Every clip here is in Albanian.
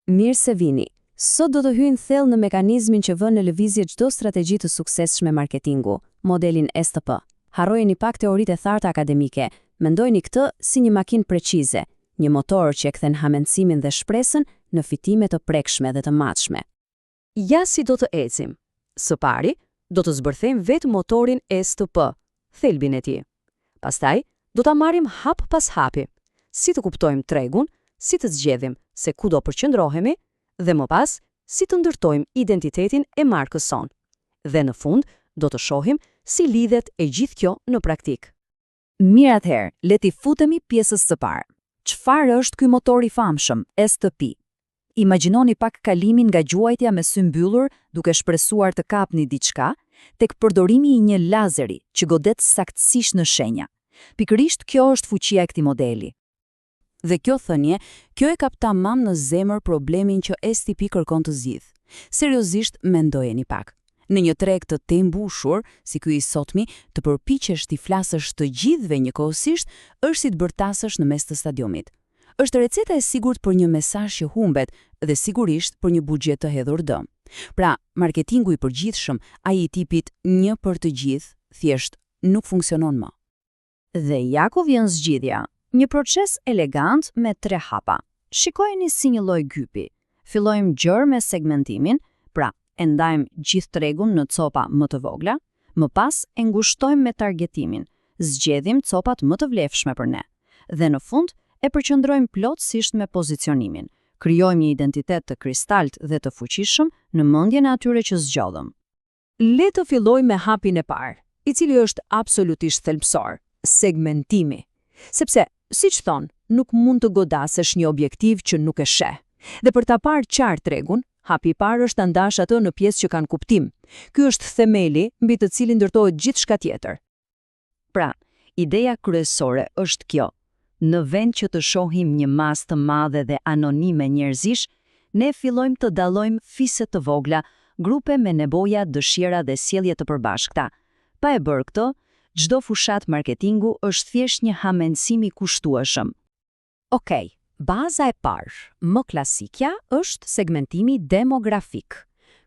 Mirë se vini. Sot do të hyjnë thellë në mekanizmin që vën në lëvizje çdo strategji të suksesshme marketingu, modelin STP. Harrojeni pak teoritë e tharta akademike, mendojeni këtë si një makinë precize, një motor që e kthen hamendësimin dhe shpresën në fitime të prekshme dhe të matshme. Ja si do të ecim. Së pari, do të zbërthejmë vetë motorin STP, thelbin e tij. Pastaj, do ta marrim hap pas hapi, si të kuptojmë tregun, si të zgjedhim se ku do përqendrohemi dhe më pas si të ndërtojmë identitetin e markës sonë. Dhe në fund do të shohim si lidhet e gjithë kjo në praktik. Mirë atëherë, le t'i futemi pjesës së parë. Çfarë është ky motor i famshëm, STP? Imagjinoni pak kalimin nga gjuajtja me sy mbyllur duke shpresuar të kapni diçka, tek përdorimi i një lazeri që godet saktësisht në shenja. Pikërisht kjo është fuqia e këtij modeli. Dhe kjo thënie, kjo e kap tamam në zemër problemin që STP kërkon të zgjidhë. Seriozisht mendojeni pak. Në një treg të mbushur, si ky i sotmi, të përpiqesh t'i flasësh të gjithëve njëkohësisht, është si të bërtasësh në mes të stadiumit. Është receta e sigurt për një mesazh që humbet dhe sigurisht për një buxhet të hedhur dëm. Pra, marketingu i përgjithshëm, ai i tipit një për të gjithë, thjesht nuk funksionon më. Dhe ja ku vjen zgjidhja. Një proces elegant me 3 hapa. Shikojeni si një lloj gypi. Fillojmë gjërë me segmentimin, pra e ndajmë gjithë tregun në copa më të vogla, më pas e ngushtojmë me targetimin, zgjedhim copat më të vlefshme për ne, dhe në fund e përqendrojmë plotësisht me pozicionimin. Krijojmë një identitet të kristalt dhe të fuqishëm në mendjen e atyre që zgjodhëm. Le të fillojmë me hapin e parë, i cili është absolutisht thelbësor, segmentimi. Sepse siç thon, nuk mund të godasësh një objektiv që nuk e sheh. Dhe për ta parë qartë tregun, hapi i parë është ta ndash atë në pjesë që kanë kuptim. Ky është themeli mbi të cilin ndërtohet gjithçka tjetër. Pra, ideja kryesore është kjo. Në vend që të shohim një masë të madhe dhe anonime njerëzish, ne fillojmë të dallojmë fise të vogla, grupe me nevoja, dëshira dhe sjellje të përbashkëta. Pa e bërë këtë, çdo fushat marketingu është thjesht një hamendësim i kushtueshëm. Okej, baza e parë, më klasikja, është segmentimi demografik.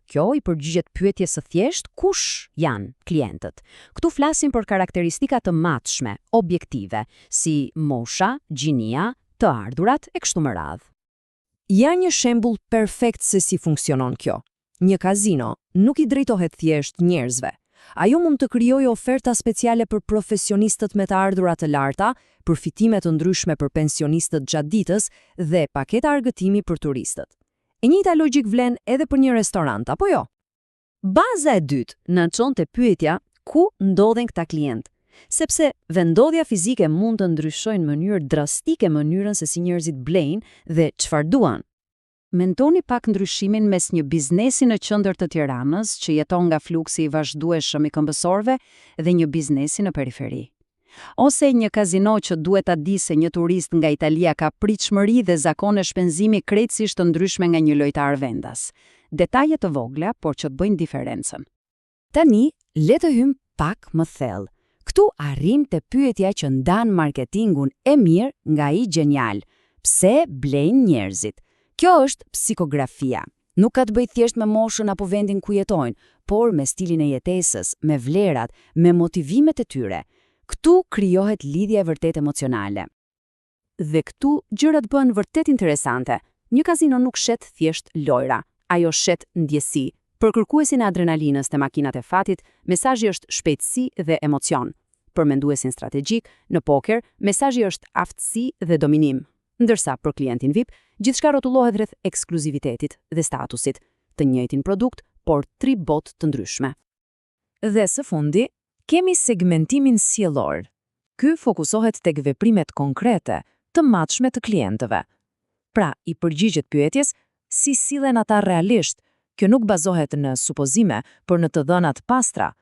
Kjo i përgjigjet pyetjes së thjesht kush janë klientët. Këtu flasim për karakteristika të matshme, objektive, si mosha, gjinia, të ardhurat e kështu me radhë. Ja një shembull perfekt se si funksionon kjo. Një kazino nuk i drejtohet thjesht njerëzve. Ajo mund të krijojë oferta speciale për profesionistët me të ardhura të larta, përfitime të ndryshme për pensionistët gjatë ditës dhe paketa argëtimi për turistët. E njëjta logjik vlen edhe për një restorant, apo jo? Baza e dytë na çon te pyetja ku ndodhen këta klientë, sepse vendodhja fizike mund të ndryshojnë në mënyrë drastike mënyrën se si njerëzit blejnë dhe çfarë duan. Mendoni pak ndryshimin mes një biznesi në qendër të Tiranës që jeton nga fluksi i vazhdueshëm i këmbësorëve dhe një biznesi në periferi. Ose një kazino që duhet ta di se një turist nga Italia ka pritshmëri dhe zakone shpenzimi krejtësisht të ndryshme nga një lojtar vendas. Detaje të vogla, por që të bëjnë diferencën. Tani, le të hym pak më thellë. Ktu arrim te pyetja që ndan marketingun e mirë nga i genial. Pse blejnë njerëzit? Kjo është psikografia. Nuk ka të bëjë thjesht me moshën apo vendin ku jetojnë, por me stilin e jetesës, me vlerat, me motivimet e tyre. Këtu krijohet lidhja e vërtet emocionale. Dhe këtu gjërat bëhen vërtet interesante. Një kazino nuk shet thjesht lojra, ajo shet ndjesi. Për kërkuesin e adrenalinës te makinat e fatit, mesazhi është shpejtësi dhe emocion. Për menduesin strategjik, në poker, mesazhi është aftësi dhe dominim. Ndërsa për klientin VIP, gjithçka rrotullohet rreth ekskluzivitetit dhe statusit, të njëjtin produkt, por 3 botë të ndryshme. Dhe së fundi, kemi segmentimin sjellor. Ky fokusohet tek veprimet konkrete të matshme të klientëve. Pra, i përgjigjet pyetjes si sillen ata realisht. Kjo nuk bazohet në supozime, por në të dhëna të pastra.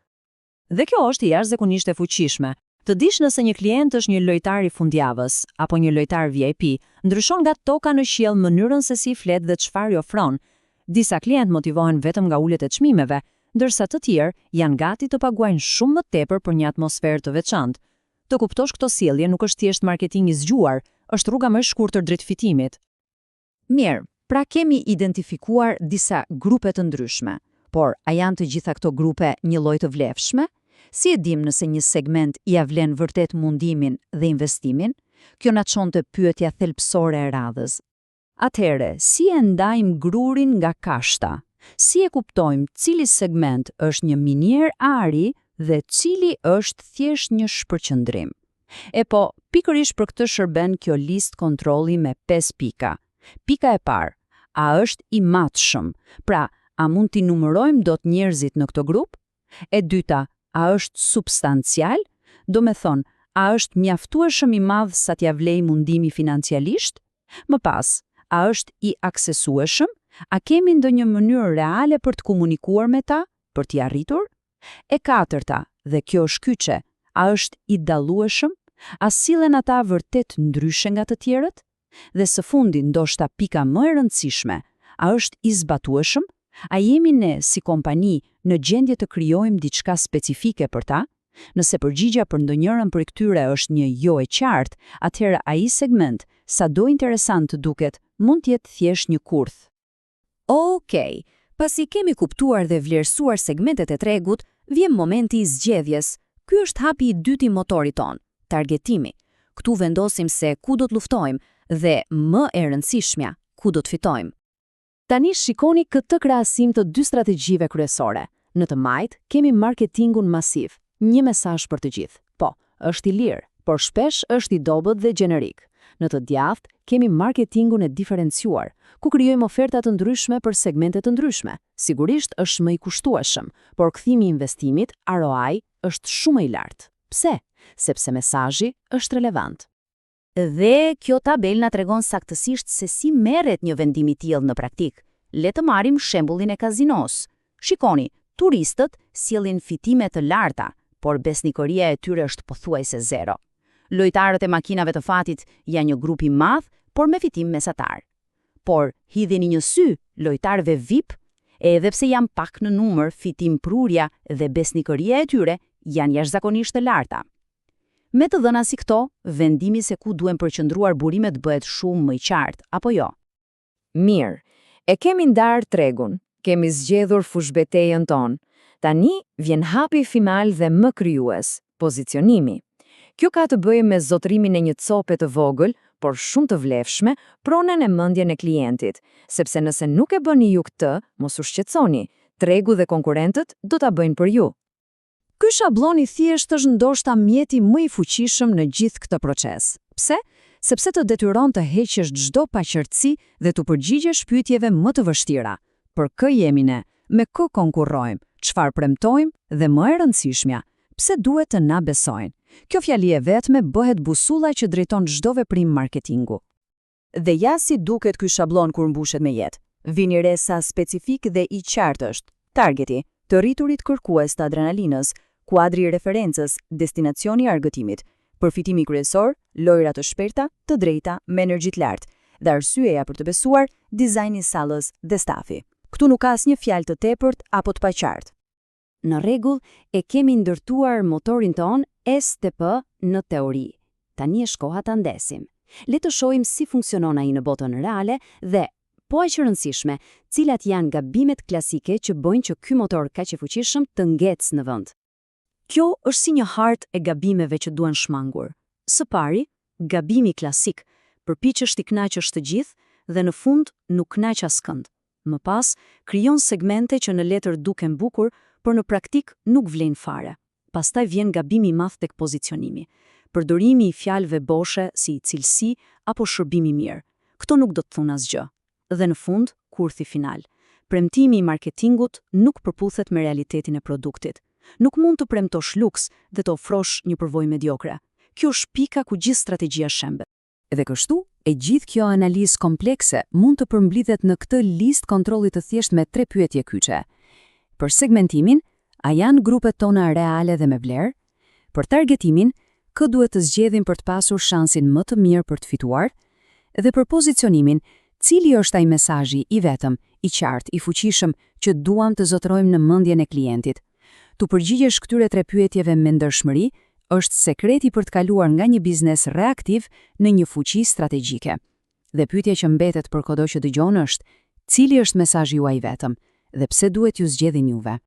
Dhe kjo është jashtëzakonisht e fuqishme. Të dish nëse një klient është një lojtar i fundjavës apo një lojtar VIP, ndryshon nga toka në qiell mënyrën se si flet dhe çfarë ofron. Disa klientë motivohen vetëm nga ulet e çmimeve, ndërsa të tjerë janë gati të paguajnë shumë më tepër për një atmosferë të veçantë. Të kuptosh këto sjellje nuk është thjesht marketing i zgjuar, është rruga më e shkurtër drejt fitimit. Mirë, Pra kemi identifikuar disa grupe të ndryshme, por a janë të gjitha këto grupe një lloj të vlefshme? Si e dim nëse një segment ia vlen vërtet mundimin dhe investimin? Kjo na çon te pyetja thelbësore e radhës. Atëherë, si e ndajmë grurin nga kashta? Si e kuptojmë cili segment është një minier ari dhe cili është thjesht një shpërqendrim? E po, pikërisht për këtë shërben kjo listë kontrolli me 5 pika. Pika e parë, a është i matshëm? Pra, a mund t'i numërojmë dot njerëzit në këtë grup? E dyta, a është substancial? Do me thonë, a është mjaftueshëm i madh sa t'ia vlej mundimi financialisht? Më pas, a është i aksesueshëm? A kemi ndonjë mënyrë reale për të komunikuar me ta, për t'i arritur? E katërta, dhe kjo është kyçe, a është i dallueshëm? A sillen ata vërtet ndryshe nga të tjerët? Dhe së fundi, ndoshta pika më e rëndësishme, a është i zbatueshëm? A jemi ne si kompani në gjendje të krijojmë diçka specifike për ta? Nëse përgjigja për ndonjërin prej këtyre është një jo e qartë, atëherë ai segment, sado interesant të duket, mund të jetë thjesht një kurth. Okej, pasi kemi kuptuar dhe vlerësuar segmentet e tregut, vjen momenti i zgjedhjes. Ky është hapi i dytë i motorit ton, targetimi. Ktu vendosim se ku do të luftojmë dhe më e rëndësishmja, ku do të fitojmë. Tani shikoni këtë krahasim të dy strategjive kryesore. Në të majt kemi marketingun masiv, një mesazh për të gjithë. Po, është i lirë, por shpesh është i dobët dhe gjenerik. Në të djathtë kemi marketingun e diferenciuar, ku krijojmë oferta të ndryshme për segmente të ndryshme. Sigurisht është më i kushtueshëm, por kthimi i investimit, ROI, është shumë i lartë. Pse? Sepse mesazhi është relevant. Dhe kjo tabel na tregon saktësisht se si merret një vendim i tillë në praktik. Le të marrim shembullin e kazinos. Shikoni, turistët sjellin fitime të larta, por besnikëria e tyre është pothuajse zero. Lojtarët e makinave të fatit janë një grup i madh, por me fitim mesatar. Por hidheni një sy lojtarëve VIP, edhe pse janë pak në numër, fitim prurja dhe besnikëria e tyre janë jashtëzakonisht të larta. Me të dhëna si këto, vendimi se ku duhen përqendruar burimet bëhet shumë më i qartë, apo jo? Mirë, e kemi ndarë tregun, kemi zgjedhur fushbetejën tonë. Tani vjen hapi final dhe më krijues, pozicionimi. Kjo ka të bëjë me zotrimin e një cope të vogël, por shumë të vlefshme, pronën e mendjen e klientit, sepse nëse nuk e bëni ju këtë, mos u shqetësoni, tregu dhe konkurrentët do ta bëjnë për ju. Ky szablon i thjesht është ndoshta mjeti më i fuqishëm në gjithë këtë proces. Pse? Sepse të detyron të heqësh çdo paqartësi dhe të përgjigjesh pyetjeve më të vështira. Për kë jemi ne? Me kë konkurrojmë? Çfarë premtojmë? Dhe më e rëndësishmja, pse duhet të na besojnë? Kjo fjali e vetme bëhet busulla që drejton çdo veprim marketingu. Dhe ja si duket ky szablon kur mbushet me jetë. Vini re sa specifik dhe i qartë është. Targeti, të rriturit kërkues të adrenalinës, kuadri i referencës, destinacioni i argëtimit, përfitimi kryesor, lojra të shpejta, të drejta, me energji të lartë, dhe arsyeja për të besuar, dizajni i sallës dhe stafi. Ktu nuk ka asnjë fjalë të tepërt apo të paqartë. Në rregull, e kemi ndërtuar motorin ton STP në teori. Tani është koha ta ndesim. Le të shohim si funksionon ai në botën reale dhe, po aq e rëndësishme, cilat janë gabimet klasike që bëjnë që ky motor kaq i fuqishëm të ngecë në vend. Kjo është si një hartë e gabimeve që duan shmangur. Së pari, gabimi klasik, përpiqesh t'i kënaqësh të gjithë dhe në fund nuk kënaq askënd. Më pas, krijon segmente që në letër duken bukur, por në praktik nuk vlen fare. Pastaj vjen gabimi i madh tek pozicionimi. Përdorimi i fjalëve boshe si cilësi apo shërbim i mirë. Kto nuk do të thonë asgjë. Dhe në fund, kurthi final. Premtimi i marketingut nuk përputhet me realitetin e produktit. Nuk mund të premtosh luks dhe të ofrosh një përvojë mediokre. Kjo është pika ku gjithë strategjia shembet. Edhe kështu, e gjithë kjo analizë komplekse mund të përmblidhet në këtë listë kontrolli të thjeshtë me 3 pyetje kyçe. Për segmentimin, a janë grupet tona reale dhe me vlerë? Për targetimin, kë duhet të zgjedhim për të pasur shansin më të mirë për të fituar? Dhe për pozicionimin, cili është ai mesazhi i vetëm, i qartë, i fuqishëm që duam të zotrojmë në mendjen e klientit? Tu përgjigjesh këtyre 3 pyetjeve me ndershmëri, është sekreti për të kaluar nga një biznes reaktiv në një fuqi strategjike. Dhe pyetja që mbetet për kudo që dëgjon është, cili është mesazhi juaj vetëm dhe pse duhet ju zgjedhin juve?